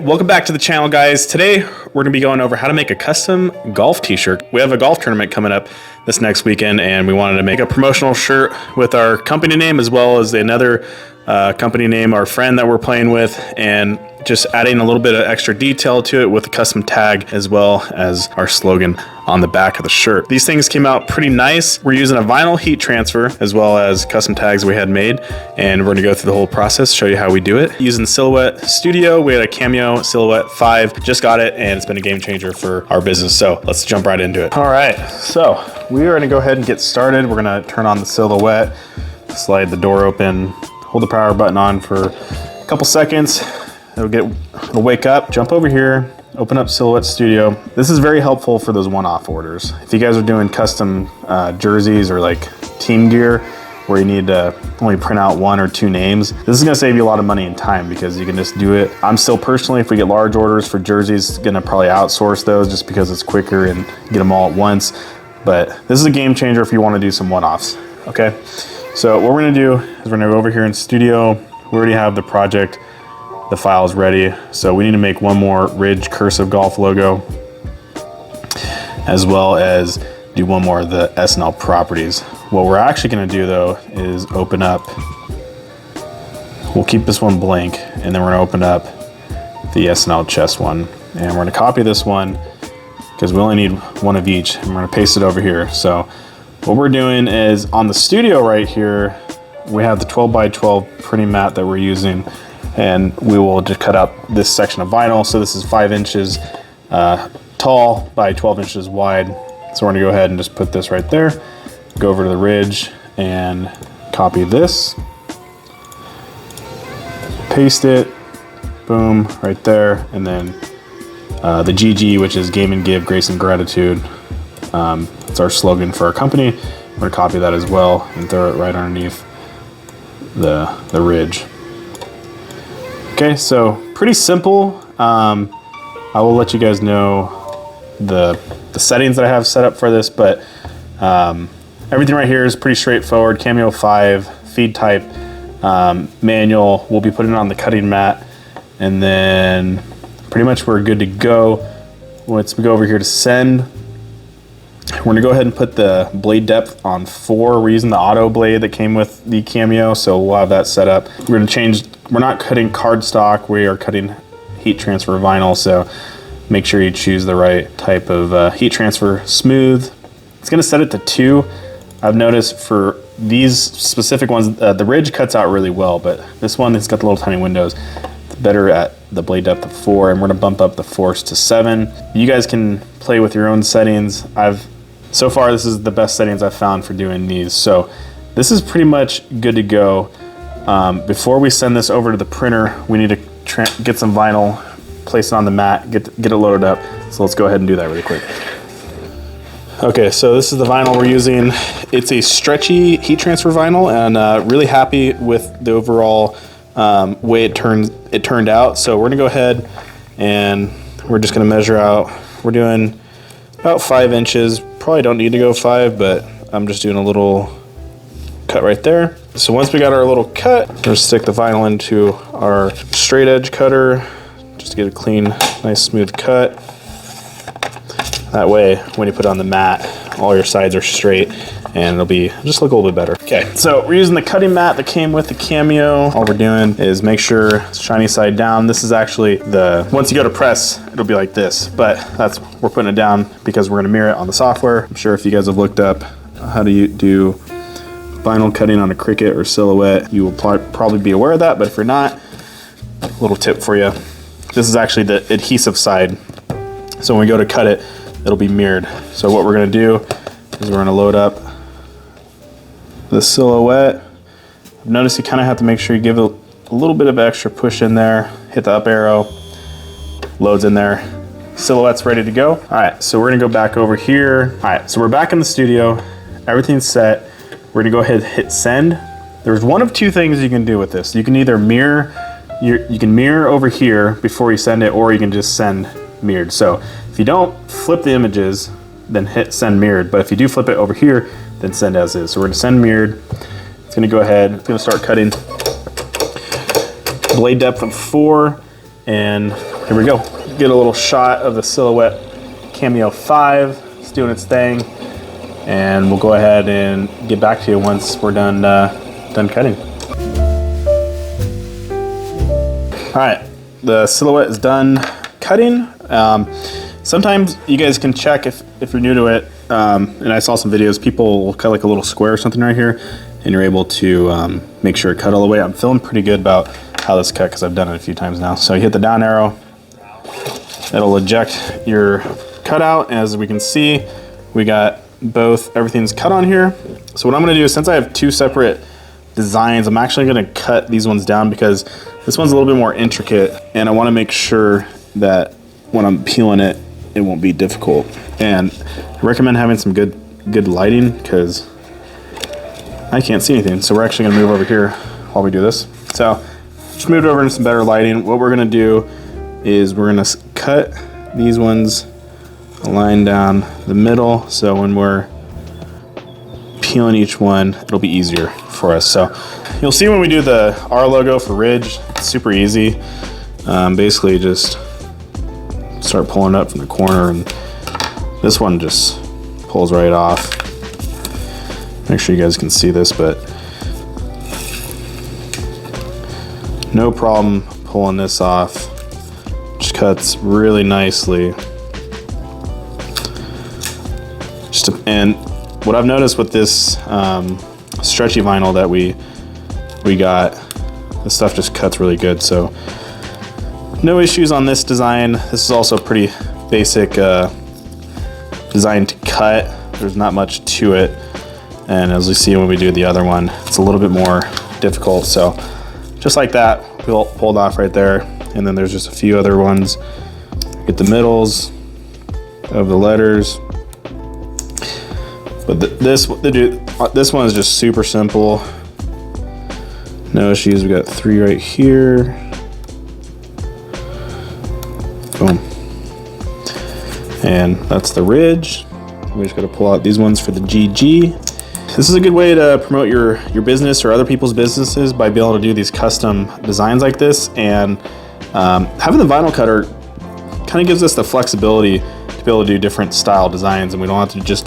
welcome back to the channel, guys. Today we're gonna be going over how to make a custom golf t-shirt. We have a golf tournament coming up this next weekend, and we wanted to make a promotional shirt with our company name as well as another company name, our friend that we're playing with, and just adding a little bit of extra detail to it with a custom tag as well as our slogan on the back of the shirt. These things came out pretty nice. We're using a vinyl heat transfer as well as custom tags we had made, and we're gonna go through the whole process, show you how we do it. Using Silhouette Studio, we had a Cameo Silhouette 5, just got it, and it's been a game changer for our business. So let's jump right into it. All right, so we are gonna go ahead and get started. We're gonna turn on the Silhouette, slide the door open, hold the power button on for a couple seconds. It'll wake up, jump over here, open up Silhouette Studio. This is very helpful for those one-off orders. If you guys are doing custom jerseys or like team gear where you need to only print out 1 or 2 names, this is gonna save you a lot of money and time because you can just do it. I'm still personally, if we get large orders for jerseys, gonna probably outsource those just because it's quicker and get them all at once. But this is a game changer if you wanna do some one-offs, okay? So what we're gonna do is we're gonna go over here in Studio. We already have the project. The file is ready, so we need to make one more RIDG cursive golf logo, as well as do one more of the SNL properties. What we're actually going to do though is open up. We'll keep this one blank, and then we're going to open up the SNL chest one, and we're going to copy this one because we only need one of each, and we're going to paste it over here. So what we're doing is on the Studio right here, we have the 12 by 12 printing mat that we're using. And we will just cut out this section of vinyl. So this is 5 inches tall by 12 inches wide. So we're gonna go ahead and just put this right there. Go over to the RIDG and copy this. Paste it, boom, right there. And then the GG, which is Game and Give, Grace and Gratitude. It's our slogan for our company. We're gonna copy that as well and throw it right underneath the RIDG. Okay, so pretty simple. I will let you guys know the settings that I have set up for this, but everything right here is pretty straightforward. Cameo 5, feed type, manual. We'll be putting it on the cutting mat, and then pretty much we're good to go. Once we go over here to send, we're gonna go ahead and put the blade depth on 4. We're using the auto blade that came with the Cameo, so we'll have that set up. We're gonna change, we're not cutting cardstock, we are cutting heat transfer vinyl, so make sure you choose the right type of heat transfer. Smooth. It's gonna set it to 2. I've noticed for these specific ones, the RIDG cuts out really well, but this one has got the little tiny windows. It's better at the blade depth of 4, and we're gonna bump up the force to 7. You guys can play with your own settings. So far, this is the best settings I've found for doing these. So this is pretty much good to go. Before we send this over to the printer, we need to get some vinyl, place it on the mat, get it loaded up. So let's go ahead and do that really quick. Okay, so this is the vinyl we're using. It's a stretchy heat transfer vinyl, and really happy with the overall way it turned out. So we're gonna go ahead and we're just gonna measure out. We're doing about 5 inches. Probably don't need to go 5, but I'm just doing a little cut right there. So once we got our little cut, we're gonna stick the vinyl into our straight edge cutter, just to get a clean, nice smooth cut. That way, when you put it on the mat, all your sides are straight, and it'll be just look a little bit better. Okay, so we're using the cutting mat that came with the Cameo. All we're doing is make sure it's shiny side down. This is actually once you go to press, it'll be like this, but we're putting it down because we're gonna mirror it on the software. I'm sure if you guys have looked up how do do vinyl cutting on a Cricut or Silhouette, you will probably be aware of that, but if you're not, a little tip for you. This is actually the adhesive side. So when we go to cut it, it'll be mirrored. So what we're gonna do is we're gonna load up the Silhouette. I've noticed you kind of have to make sure you give it a little bit of extra push in there, hit the up arrow, loads in there. Silhouette's ready to go. All right, so we're gonna go back over here. All right, so we're back in the studio. Everything's set. We're gonna go ahead and hit send. There's one of 2 things you can do with this. You can either mirror, you can mirror over here before you send it, or you can just send mirrored. So if you don't flip the images, then hit send mirrored. But if you do flip it over here, then send as is. So we're gonna send mirrored. It's gonna go ahead, it's gonna start cutting. Blade depth of 4, and Here we go. Get a little shot of the Silhouette Cameo 5. It's doing its thing. And we'll go ahead and get back to you once we're done cutting. All right, the Silhouette is done cutting. Sometimes you guys can check if you're new to it, and I saw some videos, people will cut like a little square or something right here, and you're able to make sure it cut all the way. I'm feeling pretty good about how this cut because I've done it a few times now. So you hit the down arrow, it'll eject your cutout. As we can see, we got everything's cut on here. So what I'm gonna do is, since I have two separate designs, I'm actually gonna cut these ones down because this one's a little bit more intricate, and I wanna make sure that when I'm peeling it, it won't be difficult. And I recommend having some good lighting because I can't see anything. So we're actually gonna move over here while we do this. So just moved over into some better lighting. What we're gonna do is we're gonna cut these ones a line down the middle, so when we're peeling each one, it'll be easier for us. So you'll see when we do the R logo for RIDG, it's super easy. Basically just start pulling up from the corner, and this one just pulls right off. Make sure you guys can see this, but no problem pulling this off. Just cuts really nicely. And what I've noticed with this stretchy vinyl that we got, this stuff just cuts really good. So no issues on this design. This is also a pretty basic design to cut. There's not much to it. And as we see when we do the other one, it's a little bit more difficult. So just like that, we'll pulled off right there. And then there's just a few other ones. Get the middles of the letters. But this one is just super simple. No issues. We got 3 right here. Boom. And that's the RIDG. We just got to pull out these ones for the GG. This is a good way to promote your business or other people's businesses by being able to do these custom designs like this. And having the vinyl cutter kind of gives us the flexibility to be able to do different style designs, and we don't have to just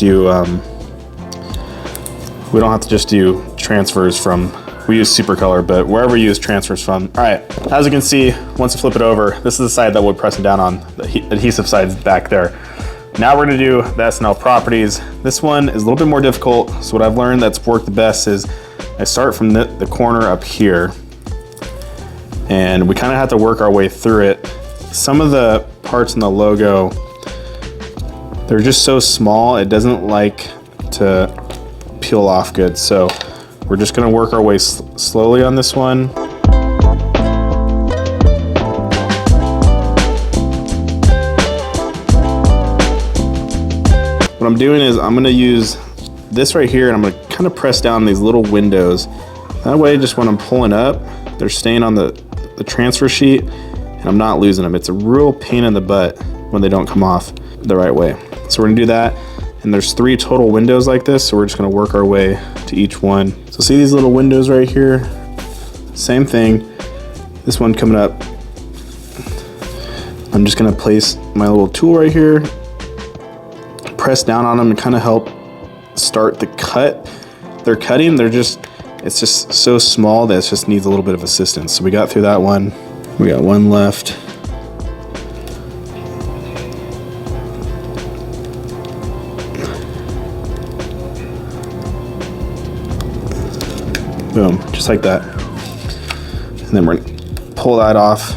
do transfers from, we use Supercolor, but wherever you use transfers from. All right, as you can see, once you flip it over, this is the side that we're pressing down on, the adhesive side's back there. Now we're gonna do the SNL properties. This one is a little bit more difficult. So what I've learned that's worked the best is I start from the corner up here, and we kind of have to work our way through it. Some of the parts in the logo, they're just so small, it doesn't like to peel off good. So we're just gonna work our way slowly on this one. What I'm doing is I'm gonna use this right here, and I'm gonna kind of press down these little windows. That way, just when I'm pulling up, they're staying on the transfer sheet, and I'm not losing them. It's a real pain in the butt when they don't come off the right way. So we're gonna do that. And there's 3 total windows like this, so we're just gonna work our way to each one. So see these little windows right here? Same thing. This one coming up. I'm just gonna place my little tool right here, press down on them, and kind of help start the cut. They're cutting, it's just so small that it just needs a little bit of assistance. So we got through that one. We got one left. Boom, just like that. And then we're gonna pull that off.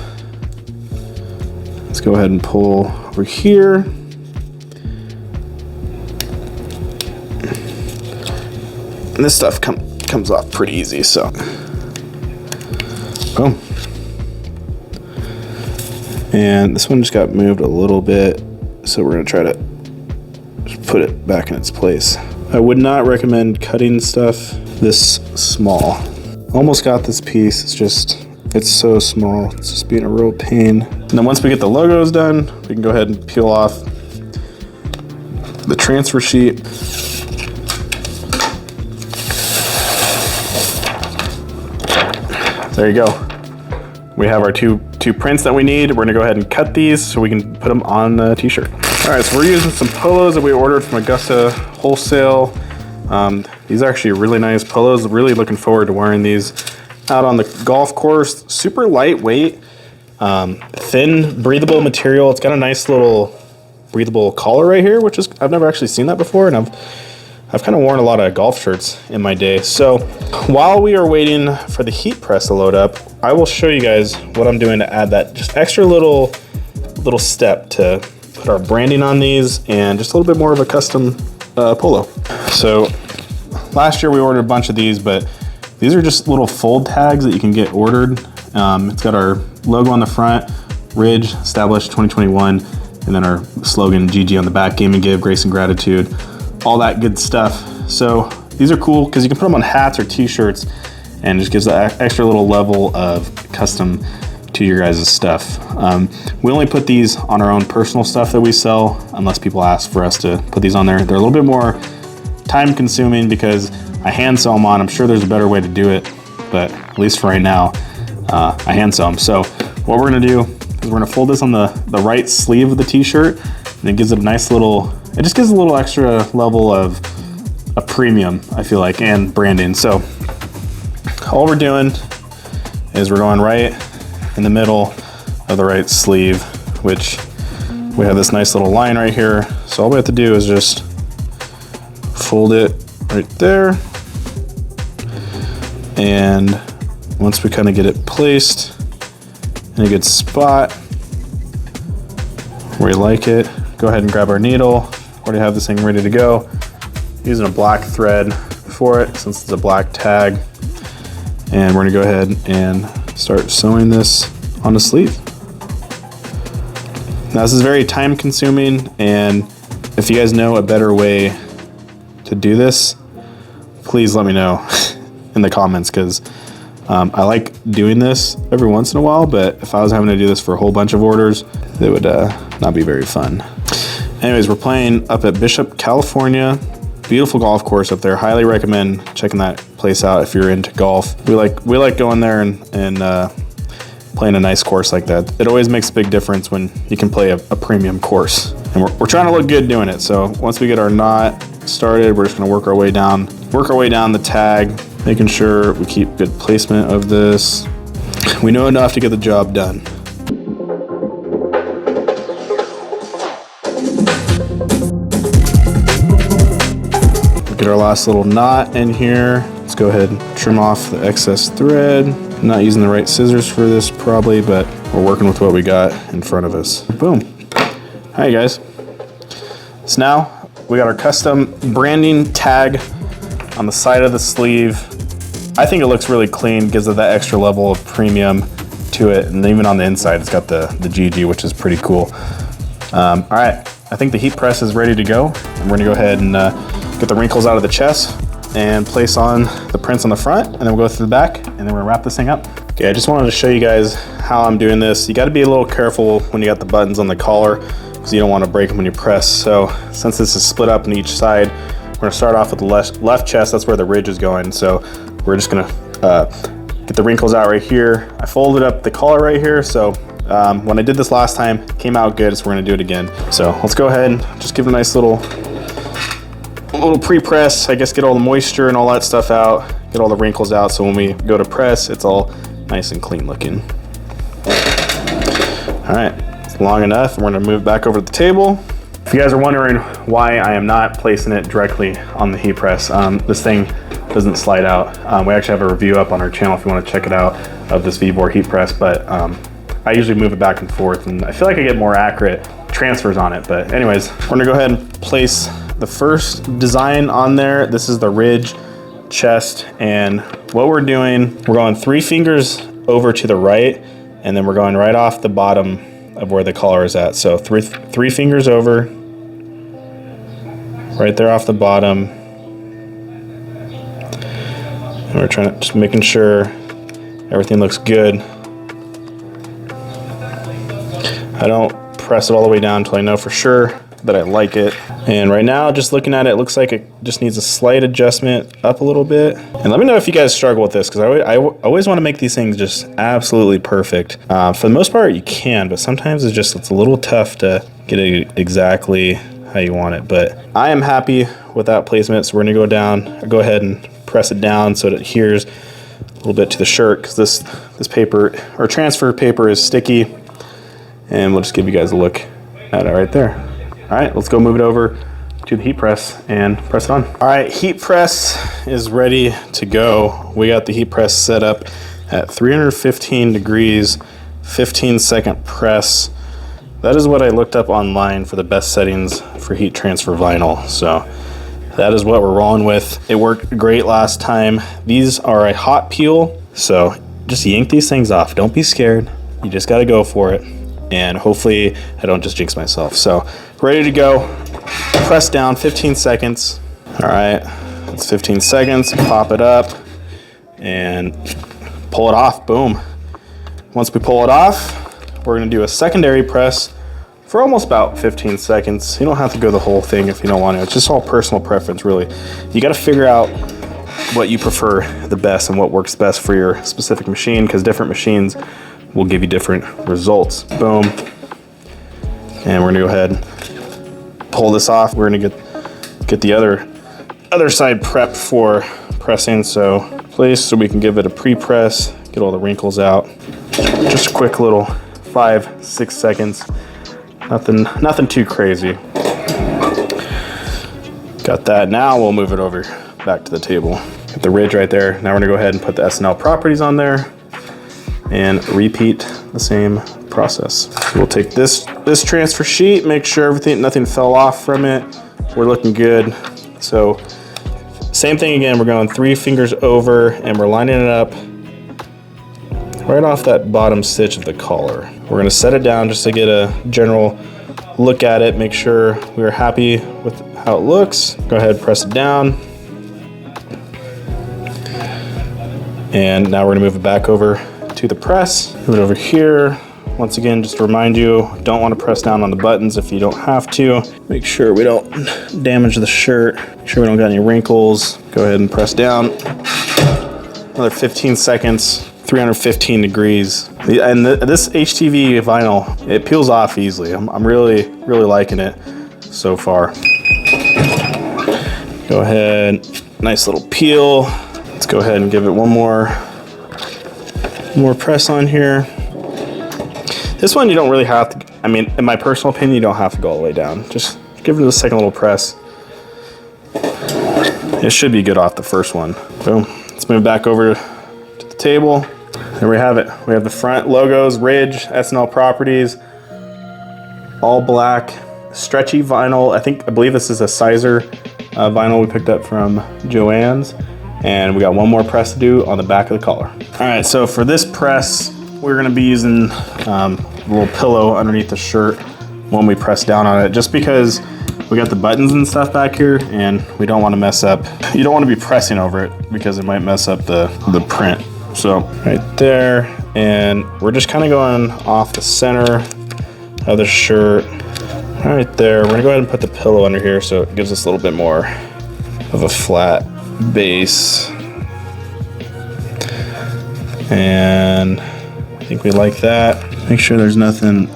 Let's go ahead and pull over here. And this stuff comes off pretty easy, so. Boom. And this one just got moved a little bit, so we're gonna try to just put it back in its place. I would not recommend cutting stuff this small. Almost got this piece, it's so small. It's just being a real pain. And then once we get the logos done, we can go ahead and peel off the transfer sheet. There you go. we have our two prints that we need. We're gonna go ahead and cut these so we can put them on the t-shirt. All right, so we're using some polos that we ordered from Augusta Wholesale. These are actually really nice polos. Really looking forward to wearing these out on the golf course. Super lightweight, thin, breathable material. It's got a nice little breathable collar right here, which is, I've never actually seen that before, and I've kind of worn a lot of golf shirts in my day. So while we are waiting for the heat press to load up, I will show you guys what I'm doing to add that just extra little step to put our branding on these and just a little bit more of a custom polo. So last year we ordered a bunch of these, but these are just little fold tags that you can get ordered. It's got our logo on the front, RIDG, established 2021, and then our slogan, GG on the back, Game and Give, Grace and Gratitude, all that good stuff. So these are cool because you can put them on hats or t-shirts and it just gives that extra little level of custom to your guys' stuff. We only put these on our own personal stuff that we sell unless people ask for us to put these on there. They're a little bit more time consuming because I hand sew them on. I'm sure there's a better way to do it, but at least for right now, I hand sew them. So what we're gonna do is we're gonna fold this on the right sleeve of the t-shirt, and it gives it a nice little, it just gives a little extra level of a premium, I feel like, and branding. So all we're doing is we're going right in the middle of the right sleeve, which we have this nice little line right here. So all we have to do is just fold it right there. And once we kind of get it placed in a good spot where we like it, go ahead and grab our needle. Already have this thing ready to go. Using a black thread for it since it's a black tag. And we're gonna go ahead and start sewing this on the sleeve. Now this is very time consuming, and if you guys know a better way to do this, please let me know in the comments, because I like doing this every once in a while, but if I was having to do this for a whole bunch of orders, it would not be very fun. Anyways, we're playing up at Bishop, California. Beautiful golf course up there. Highly recommend checking that place out if you're into golf. We like going there and playing a nice course like that. It always makes a big difference when you can play a premium course. And we're trying to look good doing it. So once we get our knot started, we're just gonna work our way down the tag, making sure we keep good placement of this. We know enough to get the job done. Get our last little knot in here. Let's go ahead and trim off the excess thread. I'm not using the right scissors for this probably, but we're working with what we got in front of us. Boom. All right, guys. So now we got our custom branding tag on the side of the sleeve. I think it looks really clean, gives it that extra level of premium to it, and even on the inside it's got the GG, which is pretty cool. All right, I think the heat press is ready to go, and we're gonna go ahead and get the wrinkles out of the chest and place on the prints on the front, and then we'll go through the back, and then we're gonna wrap this thing up. Okay, I just wanted to show you guys how I'm doing this. You gotta be a little careful when you got the buttons on the collar, because you don't want to break them when you press. So since this is split up on each side, we're gonna start off with the left chest. That's where the ridge is going. So we're just gonna get the wrinkles out right here. I folded up the collar right here. So when I did this last time, it came out good. So we're gonna do it again. So let's go ahead and just give it a nice little pre-press. I guess get all the moisture and all that stuff out, get all the wrinkles out. So when we go to press, it's all nice and clean looking. All right. Long enough, and we're gonna move back over to the table. If you guys are wondering why I am not placing it directly on the heat press, this thing doesn't slide out. We actually have a review up on our channel if you want to check it out of this V-Bore heat press, but I usually move it back and forth, and I feel like I get more accurate transfers on it. But anyways, we're gonna go ahead and place the first design on there. This is the ridge chest, and what we're doing, we're going 3 fingers over to the right, and then we're going right off the bottom of where the collar is at. So three fingers over, right there off the bottom. And we're trying to just making sure everything looks good. I don't press it all the way down until I know for sure that I like it. And right now, just looking at it, it looks like it just needs a slight adjustment up a little bit. And let me know if you guys struggle with this, because I always want to make these things just absolutely perfect. For the most part, you can, but sometimes it's a little tough to get it exactly how you want it. But I am happy with that placement, so we're gonna go ahead and press it down so that it adheres a little bit to the shirt, because this paper, or transfer paper, is sticky. And we'll just give you guys a look at it right there. All right, let's go move it over to the heat press and press it on. All right, heat press is ready to go. We got the heat press set up at 315 degrees, 15-second press. That is what I looked up online for the best settings for heat transfer vinyl. So that is what we're rolling with. It worked great last time. These are a hot peel, so just yank these things off. Don't be scared. You just gotta go for it. And hopefully I don't just jinx myself. So ready to go. Press down, 15 seconds. All right, it's 15 seconds. Pop it up and pull it off. Boom. Once we pull it off, we're gonna do a secondary press for almost about 15 seconds. You don't have to go the whole thing if you don't want to. It's just all personal preference, really. You gotta figure out what you prefer the best and what works best for your specific machine, because different machines will give you different results. Boom. And we're gonna go ahead and pull this off. We're gonna get the other side prepped for pressing, so we can give it a pre-press, get all the wrinkles out. Just a quick little 5-6 seconds. Nothing too crazy. Got that. Now we'll move it over back to the table. Got the ridge right there. Now we're gonna go ahead and put the SNL properties on there and repeat the same process. We'll take this transfer sheet, make sure nothing fell off from it. We're looking good. So same thing again, we're going 3 fingers over and we're lining it up right off that bottom stitch of the collar. We're gonna set it down just to get a general look at it, make sure we're happy with how it looks. Go ahead, press it down. And now we're gonna move it back over to the press. Move it over here. Once again, just to remind you, don't want to press down on the buttons if you don't have to. Make sure we don't damage the shirt. Make sure we don't got any wrinkles. Go ahead and press down. Another 15 seconds, 315 degrees. And this HTV vinyl, it peels off easily. I'm really liking it so far. Go ahead, nice little peel. Let's go ahead and give it one more press on here. This one you don't really have to, I mean, in my personal opinion, you don't have to go all the way down. Just give it a second little press. It should be good off the first one. Boom. Let's move back over to the table. There we have it. We have the front logos, RIDG, SNL properties, all black, stretchy vinyl. I believe this is a sizer vinyl we picked up from Joann's. And we got one more press to do on the back of the collar. All right, so for this press, we're gonna be using a little pillow underneath the shirt when we press down on it, just because we got the buttons and stuff back here and we don't wanna mess up. You don't wanna be pressing over it because it might mess up the print. So right there, and we're just kinda going off the center of the shirt. Right there, we're gonna go ahead and put the pillow under here so it gives us a little bit more of a flat base. And I think we like that. Make sure there's nothing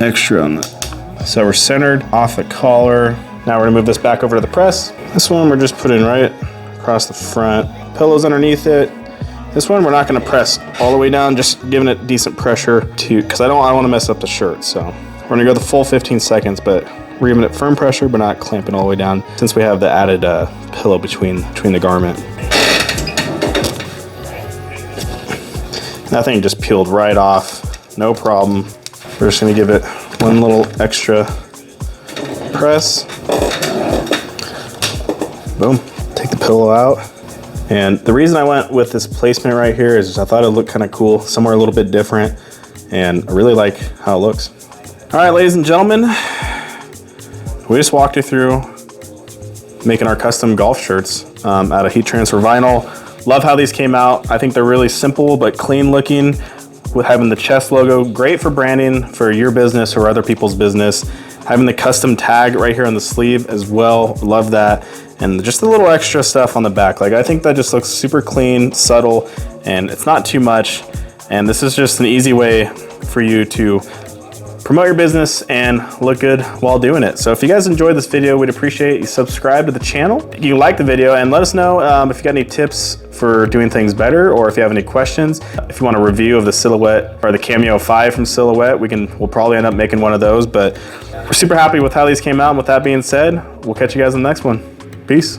extra on it. So we're centered off the collar. Now we're gonna move this back over to the press. This one we're just putting right across the front. Pillows underneath it. This one we're not gonna press all the way down, just giving it decent pressure because I don't want to mess up the shirt. So we're gonna go the full 15 seconds, but we're giving it firm pressure, but not clamping all the way down since we have the added pillow between the garment. That thing just peeled right off, no problem. We're just gonna give it one little extra press. Boom, take the pillow out. And the reason I went with this placement right here is I thought it looked kind of cool, somewhere a little bit different, and I really like how it looks. All right, ladies and gentlemen, we just walked you through making our custom golf shirts out of heat transfer vinyl. Love how these came out. I think they're really simple but clean looking. with having the chest logo, great for branding for your business or other people's business. Having the custom tag right here on the sleeve as well, love that. And just a little extra stuff on the back. Like, I think that just looks super clean, subtle, and it's not too much. And this is just an easy way for you to promote your business and look good while doing it. So if you guys enjoyed this video, we'd appreciate you subscribe to the channel. You like the video and let us know if you got any tips for doing things better, or if you have any questions. If you want a review of the Silhouette or the Cameo 5 from Silhouette, we'll probably end up making one of those, but we're super happy with how these came out. And with that being said, we'll catch you guys in the next one. Peace.